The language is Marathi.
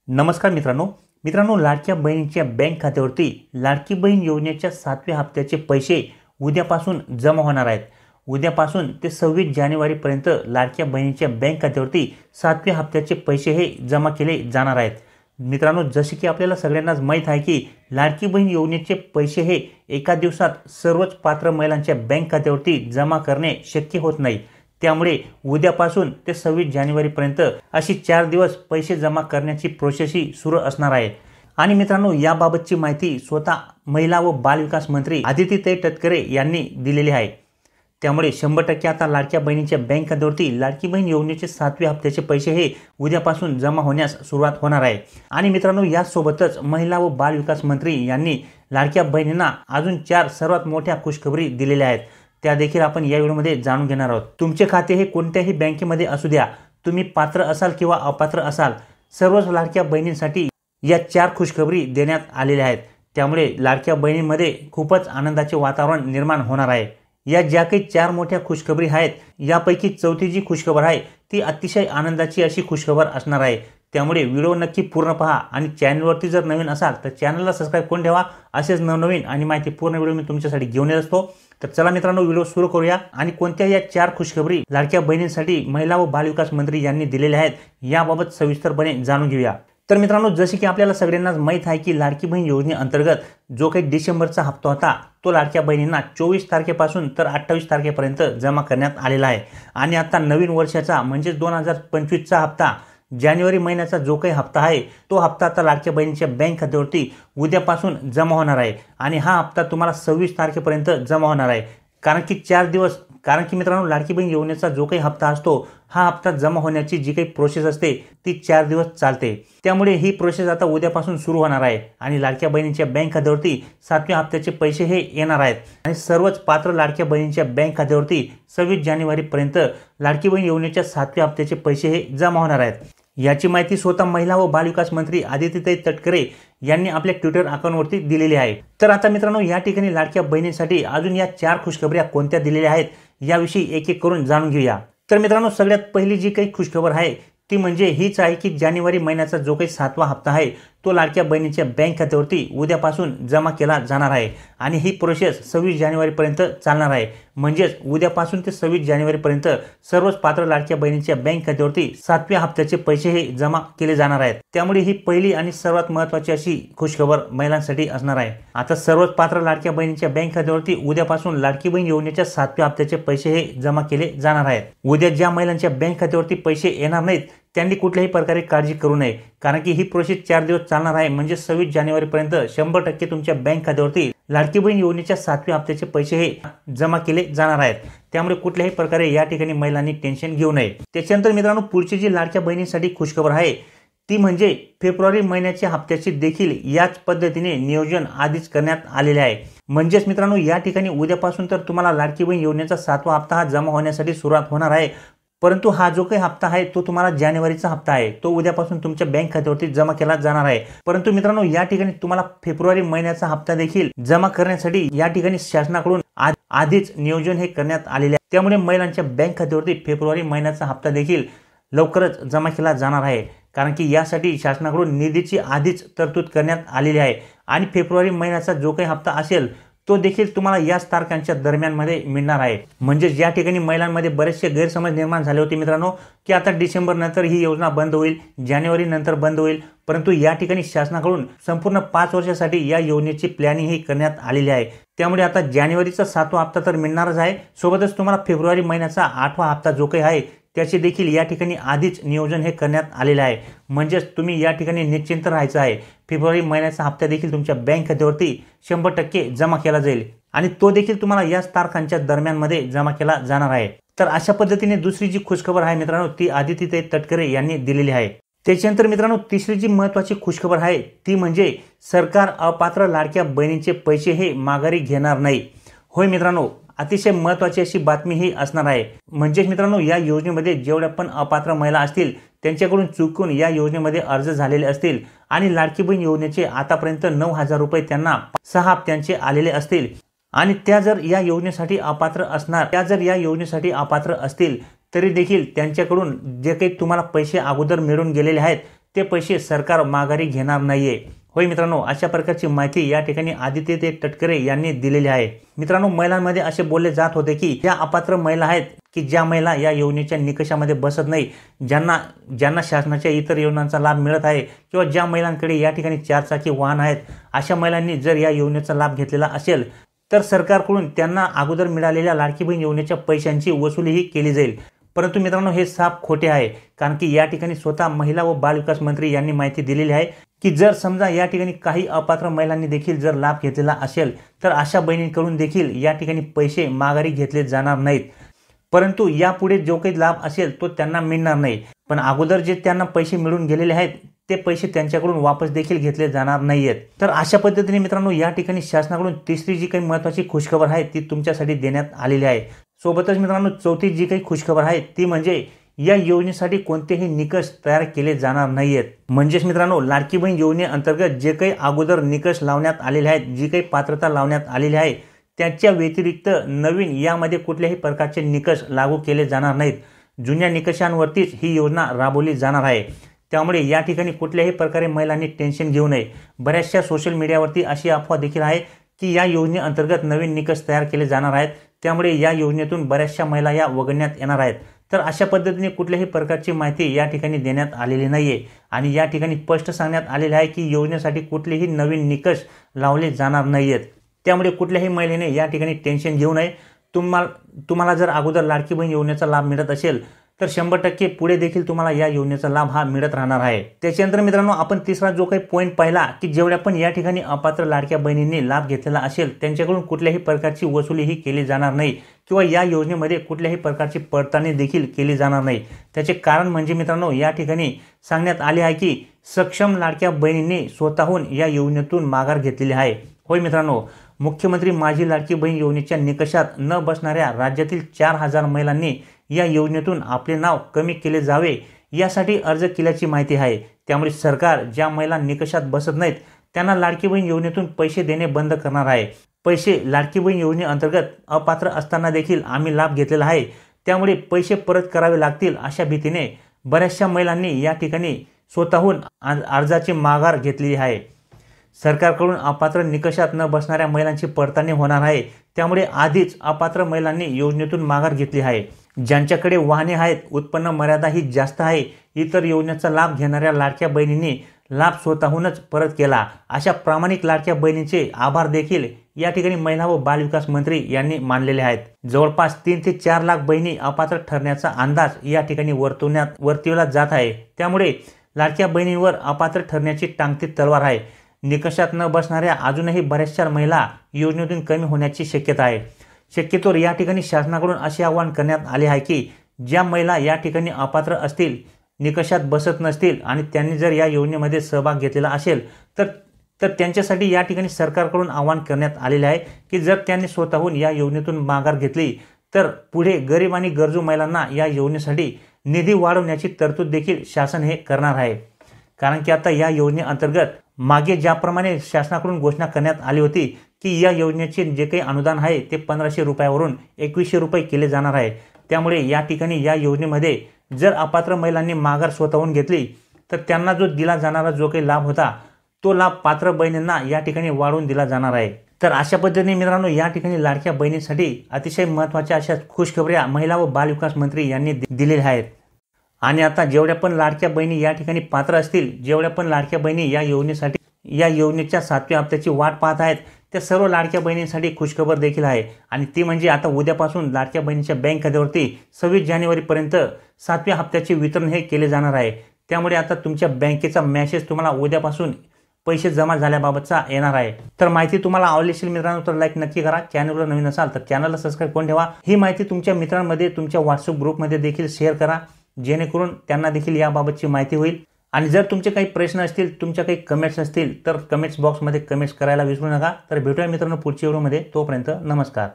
नमस्कार मित्रांनो लाडक्या बहिणीच्या बँक खात्यावरती लाडकी बहीण योजनेच्या 7व्या हप्त्याचे पैसे उद्यापासून जमा होणार आहेत। उद्यापासून ते 26 जानेवारीपर्यंत लाडक्या बहिणीच्या बँक खात्यावरती 7व्या हप्त्याचे पैसे हे जमा केले जाणार आहेत। मित्रांनो, जसे की आपल्याला सगळ्यांनाच माहित आहे की लाडकी बहीण योजनेचे पैसे हे एका दिवसात सर्वच पात्र महिलांच्या बँक खात्यावरती जमा करणे शक्य होत नाही। त्यामुळे उद्यापासून ते 26 जानेवारीपर्यंत अशी 4 दिवस पैसे जमा करण्याची प्रोसेस ही सुरू असणार आहे। आणि मित्रांनो, याबाबतची माहिती स्वतः महिला व बालविकास मंत्री आदितीताई तटकरे यांनी दिलेली आहे। त्यामुळे 100% आता लाडक्या बहिणीच्या बँक खात्यावरती लाडकी बहीण योजनेचे 7व्या हप्त्याचे पैसे हे उद्यापासून जमा होण्यास सुरुवात होणार आहे। आणि मित्रांनो, यासोबतच महिला व बालविकास मंत्री यांनी लाडक्या बहिणींना अजून 4 सर्वात मोठ्या खुशखबरी दिलेल्या आहेत। त्या देखील आपण या व्हिडिओमध्ये जाणून घेणार आहोत। तुमचे खाते हे कोणत्याही बँकेमध्ये असू द्या, तुम्ही पात्र असाल किंवा अपात्र असाल, सर्वच लाडक्या बहिणींसाठी या 4 खुशखबरी देण्यात आलेल्या आहेत। त्यामुळे लाडक्या बहिणींमध्ये खूपच आनंदाचे वातावरण निर्माण होणार आहे। या ज्या काही 4 मोठ्या खुशखबरी आहेत, यापैकी चौथी जी खुशखबर आहे ती अतिशय आनंदाची अशी खुशखबर असणार आहे। त्यामुळे व्हिडिओ नक्की पूर्ण पहा आणि चॅनलवरती जर नवीन असाल तर चॅनलला सबस्क्राइब करून ठेवा। असेच नवनवीन आणि माहितीपूर्ण व्हिडिओ मी तुमच्यासाठी घेऊन येत असतो। तर चला मित्रांनो, व्हिडिओ सुरू करूया आणि कोणत्या या 4 खुशखबरी लाडक्या बहिणींसाठी महिला व बालविकास मंत्री यांनी दिलेल्या आहेत याबाबत सविस्तरपणे जाणून घेऊया। तर मित्रांनो, जसे की आपल्याला सगळ्यांनाच माहित आहे की लाडकी बहीण योजनेअंतर्गत जो काही डिसेंबरचा हप्ता होता तो लाडक्या बहिणींना 24 तारखेपासून तर 28 तारखेपर्यंत जमा करण्यात आलेला आहे। आणि आता नवीन वर्षाचा म्हणजे 2025चा हप्ता जानेवारी महिन्याचा जो काही हप्ता आहे तो हप्ता आता लाडक्या बहिणीच्या बँक खात्यावरती उद्यापासून जमा होणार आहे। आणि हा हप्ता तुम्हाला 26 तारखेपर्यंत जमा होणार आहे। कारण की मित्रांनो, लाडकी बहीण योजनेचा जो काही हप्ता असतो हा हप्ता जमा होण्याची जी काही प्रोसेस असते ती 4 दिवस चालते। त्यामुळे ही प्रोसेस आता उद्यापासून सुरू होणार आहे आणि लाडक्या बहिणीच्या बँक खात्यावरती 7व्या हप्त्याचे पैसे हे येणार आहेत। आणि सर्वच पात्र लाडक्या बहिणीच्या बँक खात्यावरती 26 जानेवारीपर्यंत लाडकी बहीण योजनेच्या 7व्या हप्त्याचे पैसे हे जमा होणार आहेत। याची माहिती स्वतः महिला व बालविकास मंत्री आदितीताई तटकरे यांनी आपल्या ट्विटर अकाउंटवरती दिलेली आहे। तर आता मित्रांनो, या ठिकाणी लाडक्या बहिणींसाठी अजून या 4 खुशखबऱ्या कोणत्या दिलेल्या आहेत याविषयी एक एक करून जाणून घेऊया। तर मित्रांनो, सगळ्यात पहिली जी काही खुशखबर आहे ती म्हणजे हीच आहे की जानेवारी महिन्याचा जो काही 7वा हप्ता आहे तो लाडक्या बहिणीच्या बँक खात्यावरती उद्यापासून जमा केला जाणार आहे। आणि ही प्रोसेस 26 जानेवारीपर्यंत चालणार आहे। म्हणजेच उद्यापासून ते 26 जानेवारीपर्यंत सर्वच पात्र लाडक्या बहिणीच्या बँक खात्यावरती 7व्या हप्त्याचे पैसे हे जमा केले जाणार आहेत। त्यामुळे ही पहिली आणि सर्वात महत्त्वाची अशी खुशखबर महिलांसाठी असणार आहे। आता सर्वच पात्र लाडक्या बहिणीच्या बँक खात्यावरती उद्यापासून लाडकी बहीण योजनेच्या 7व्या हप्त्याचे पैसे हे जमा केले जाणार आहेत। उद्या ज्या महिलांच्या बँक खात्यावरती पैसे येणार नाहीत त्यांनी कुठल्याही प्रकारे काळजी करू नये, कारण की ही प्रोसेस 4 दिवस चालणार आहे। म्हणजे 26 जानेवारीपर्यंत 100% तुमच्या बँक खात्यावरती लाडकी बहीण योजनेच्या 7व्या हप्त्याचे पैसे हे जमा केले जाणार आहेत। त्यामुळे कुठल्याही प्रकारे या ठिकाणी महिलांनी टेन्शन घेऊ नये। त्याच्यानंतर मित्रांनो, पुढची जी लाडक्या बहिणींसाठी खुशखबर आहे ती म्हणजे फेब्रुवारी महिन्याच्या हप्त्याचे देखील याच पद्धतीने नियोजन आधीच करण्यात आलेले आहे। म्हणजेच मित्रांनो, या ठिकाणी उद्यापासून तर तुम्हाला लाडकी बहीण योजनेचा 7वा हप्ता हा जमा होण्यासाठी सुरुवात होणार आहे। परंतु हा जो काही हप्ता आहे तो तुम्हाला जानेवारीचा हप्ता आहे, तो उद्यापासून तुमच्या बँक खात्यावरती जमा केला जाणार आहे। परंतु मित्रांनो, या ठिकाणी तुम्हाला फेब्रुवारी महिन्याचा हप्ता देखील जमा करण्यासाठी या ठिकाणी शासनाकडून आधीच नियोजन हे करण्यात आलेले आहे। त्यामुळे महिलांच्या बँक खात्यावरती फेब्रुवारी महिन्याचा हप्ता देखील लवकरच जमा केला जाणार आहे। कारण की यासाठी शासनाकडून निधीची आधीच तरतूद करण्यात आलेली आहे। आणि फेब्रुवारी महिन्याचा जो काही हप्ता असेल तो देखील तुम्हाला याच तारखांच्या दरम्यानमध्ये मिळणार आहे। म्हणजे या ठिकाणी महिलांमध्ये बरेचसे गैरसमज निर्माण झाले होते मित्रांनो, की आता डिसेंबर नंतर ही योजना बंद होईल, जानेवारी नंतर बंद होईल। परंतु या ठिकाणी शासनाकडून संपूर्ण 5 वर्षासाठी या योजनेची प्लॅनिंग ही करण्यात आलेली आहे। त्यामुळे आता जानेवारीचा 7वा हप्ता तर मिळणारच आहे, सोबतच तुम्हाला फेब्रुवारी महिन्याचा 8वा हप्ता जो काही आहे त्याचे देखील या ठिकाणी आधीच नियोजन हे करण्यात आलेले आहे। म्हणजेच तुम्ही या ठिकाणी निश्चिंत राहायचं आहे। फेब्रुवारी महिन्याचा हप्ता देखील तुमच्या बँक खात्यावरती 100% जमा केला जाईल आणि तो देखील तुम्हाला याच तारखांच्या दरम्यानमध्ये जमा केला जाणार आहे। तर अशा पद्धतीने दुसरी जी खुशखबर आहे मित्रांनो ती आदितीताई तटकरे यांनी दिलेली आहे। त्याच्यानंतर मित्रांनो, तिसरी जी महत्त्वाची खुशखबर आहे ती म्हणजे सरकार अपात्र लाडक्या बहिणींचे पैसे हे माघारी घेणार नाही। होय मित्रांनो, अतिशय महत्त्वाची अशी बातमी ही असणार आहे। म्हणजेच मित्रांनो, या योजनेमध्ये जेवढ्या पण अपात्र महिला असतील त्यांच्याकडून चुकून या योजनेमध्ये अर्ज झालेले असतील आणि लाडकी बहीण योजनेचे आतापर्यंत 9,000 रुपये त्यांना 6 हप्त्यांचे आलेले असतील आणि त्या जर या योजनेसाठी अपात्र असतील तरी देखील त्यांच्याकडून जे काही तुम्हाला पैसे अगोदर मिळून गेलेले आहेत ते पैसे सरकार माघारी घेणार नाहीये। होय मित्रांनो, अशा प्रकारची माहिती या ठिकाणी आदित्य ते तटकरे यांनी दिलेली आहे। मित्रांनो, महिलांमध्ये असे बोलले जात होते की ज्या अपात्र महिला आहेत की ज्या महिला या योजनेच्या निकषामध्ये बसत नाही, ज्यांना शासनाच्या इतर योजनांचा लाभ मिळत आहे किंवा ज्या महिलांकडे या ठिकाणी 4 चाकी वाहन आहेत, अशा महिलांनी जर या योजनेचा लाभ घेतलेला असेल तर सरकारकडून त्यांना अगोदर मिळालेल्या लाडकी बहीण योजनेच्या पैशांची वसुलीही केली जाईल। परंतु मित्रांनो, हे साफ खोटे आहे, कारण की या ठिकाणी स्वतः महिला व बालविकास मंत्री यांनी माहिती दिलेली आहे की जर समजा या ठिकाणी काही अपात्र महिलांनी देखील जर लाभ घेतलेला असेल तर अशा बहिणींकडून देखील या ठिकाणी पैसे माघारी घेतले जाणार नाहीत। परंतु यापुढे जो काही लाभ असेल तो त्यांना मिळणार नाही, पण अगोदर जे त्यांना पैसे मिळून गेलेले आहेत ते पैसे त्यांच्याकडून वापस देखील घेतले जाणार नाहीयेत। तर अशा पद्धतीने मित्रांनो, या ठिकाणी शासनाकडून तिसरी जी काही महत्त्वाची खुशखबर आहे ती तुमच्यासाठी देण्यात आलेली आहे। सोबतच मित्रांनो, चौथी जी काही खुशखबर आहे ती म्हणजे या योजनेसाठी कोणतेही निकष तयार केले जाणार नाहीयेत। म्हणजेच मित्रांनो, लाडकी बहीण योजनेअंतर्गत जे काही अगोदर निकष लावण्यात आलेले आहेत, जी काही पात्रता लावण्यात आलेली आहे, त्याच्या व्यतिरिक्त नवीन यामध्ये कुठल्याही प्रकारचे निकष लागू केले जाणार नाहीत। जुन्या निकषांवरतीच ही योजना राबवली जाणार आहे। त्यामुळे या ठिकाणी कुठल्याही प्रकारे महिलांनी टेन्शन घेऊ नये। बऱ्याचशा सोशल मीडियावरती अशी अफवा देखील आहे की या योजनेअंतर्गत नवीन निकष तयार केले जाणार आहेत, त्यामुळे या योजनेतून बऱ्याचशा महिला या वगळण्यात येणार आहेत। तर अशा पद्धतीने कुठल्याही प्रकारची माहिती या ठिकाणी देण्यात आलेली नाहीये आणि या ठिकाणी स्पष्ट सांगण्यात आलेले आहे की योजनेसाठी कुठलेही नवीन निकष लावले जाणार नाहीयेत। त्यामुळे कुठल्याही महिलेने या ठिकाणी टेन्शन घेऊ नये। तुम्हाला जर अगोदर लाडकी बहीण योजनेचा लाभ मिळत असेल तर 100% पुढे देखील तुम्हाला या योजनेचा लाभ हा मिळत राहणार आहे। त्याच्यानंतर मित्रांनो, आपण तिसरा जो काही पॉईंट पाहिला की जेवढ्या पण या ठिकाणी अपात्र लाडक्या बहिणींनी लाभ घेतलेला असेल त्यांच्याकडून कुठल्याही प्रकारची वसुलीही केली जाणार नाही किंवा या योजनेमध्ये कुठल्याही प्रकारची पडताळणी देखील केली जाणार नाही। त्याचे कारण म्हणजे मित्रांनो, या ठिकाणी सांगण्यात आले आहे की सक्षम लाडक्या बहिणींनी स्वतःहून या योजनेतून माघार घेतलेली आहे। होय मित्रांनो, मुख्यमंत्री माझी लाडकी बहीण योजनेच्या निकषात न बसणाऱ्या राज्यातील 4000 महिलांनी या योजनेतून आपले नाव कमी केले जावे यासाठी अर्ज केल्याची माहिती आहे। त्यामुळे सरकार ज्या महिला निकषात बसत नाहीत त्यांना लाडकी बहीण योजनेतून पैसे देणे बंद करणार आहे। पैसे लाडकी बहीण योजनेअंतर्गत अपात्र असताना देखील आम्ही लाभ घेतलेला आहे, त्यामुळे पैसे परत करावे लागतील अशा भीतीने बऱ्याचशा महिलांनी या ठिकाणी स्वतःहून अर्जाची माघार घेतलेली आहे। सरकारकडून अपात्र निकषात न बसणाऱ्या महिलांची पडताळणी होणार आहे, त्यामुळे आधीच अपात्र महिलांनी योजनेतून माघार घेतली आहे। ज्यांच्याकडे वाहने आहेत, उत्पन्न मर्यादा ही जास्त आहे, इतर योजनेचा लाभ घेणाऱ्या लाडक्या बहिणींनी लाभ स्वतःहूनच परत केला, अशा प्रामाणिक लाडक्या बहिणींचे आभार देखील या ठिकाणी महिला व बालविकास मंत्री यांनी मानलेले आहेत। जवळपास 3 ते 4 लाख बहिणी अपात्र ठरण्याचा अंदाज या ठिकाणी वर्तविला जात आहे। त्यामुळे लाडक्या बहिणींवर अपात्र ठरण्याची टांगती तलवार आहे। निकषात न बसणाऱ्या अजूनही बऱ्याचशा महिला योजनेतून कमी होण्याची शक्यता आहे। शक्यतोवर या ठिकाणी शासनाकडून असे आवाहन करण्यात आले आहे की ज्या महिला या ठिकाणी अपात्र असतील, निकषात बसत नसतील आणि त्यांनी जर या योजनेमध्ये सहभाग घेतलेला असेल तर त्यांच्यासाठी या ठिकाणी सरकारकडून आवाहन करण्यात आलेले आहे की जर त्यांनी स्वतःहून या योजनेतून माघार घेतली तर पुढे गरीब आणि गरजू महिलांना या योजनेसाठी निधी वाढवण्याची तरतूद देखील शासन हे करणार आहे। कारण की आता या योजनेअंतर्गत मागे ज्याप्रमाणे शासनाकडून घोषणा करण्यात आली होती की या योजनेचे जे काही अनुदान आहे ते 1500 रुपयावरून 2100 रुपये केले जाणार आहे। त्यामुळे या ठिकाणी या योजनेमध्ये जर अपात्र महिलांनी माघार स्वतःहून घेतली तर त्यांना जो दिला जाणारा जो काही लाभ होता तो लाभ पात्र बहिणींना या ठिकाणी वाढवून दिला जाणार आहे। तर अशा पद्धतीने मित्रांनो, या ठिकाणी लाडक्या बहिणींसाठी अतिशय महत्त्वाच्या अशा खुशखबऱ्या महिला व बालविकास मंत्री यांनी दिलेल्या आहेत। आणि आता जेवढ्या पण लाडक्या बहिणी या ठिकाणी पात्र असतील, जेवढ्या पण लाडक्या बहिणी या योजनेच्या 7व्या हप्त्याची वाट पाहत आहेत, त्या सर्व लाडक्या बहिणींसाठी खुशखबर देखील आहे। आणि ती म्हणजे आता उद्यापासून लाडक्या बहिणीच्या बँक खात्यावरती 26 जानेवारीपर्यंत 7व्या हप्त्याचे वितरण हे केले जाणार आहे। त्यामुळे आता तुमच्या बँकेचा मेसेज तुम्हाला उद्यापासून पैसे जमा झाल्याबाबतचा येणार आहे। तर माहिती तुम्हाला आवडली असेल मित्रांनो तर लाईक नक्की करा। चॅनलवर नवीन असाल तर चॅनलला सबस्क्राईब करून ठेवा। ही माहिती तुमच्या मित्रांमध्ये, तुमच्या व्हॉट्सअप ग्रुपमध्ये देखील शेअर करा, जेणेकरून त्यांना देखील याबाबतची माहिती होईल। आणि जर तुमचे काही प्रश्न असतील, तुमच्या काही कमेंट्स असतील तर कमेंट्स बॉक्समध्ये कमेंट्स करायला विसरू नका। तर भेटूया मित्रांनो पुढच्या व्हिडिओमध्ये, तोपर्यंत नमस्कार।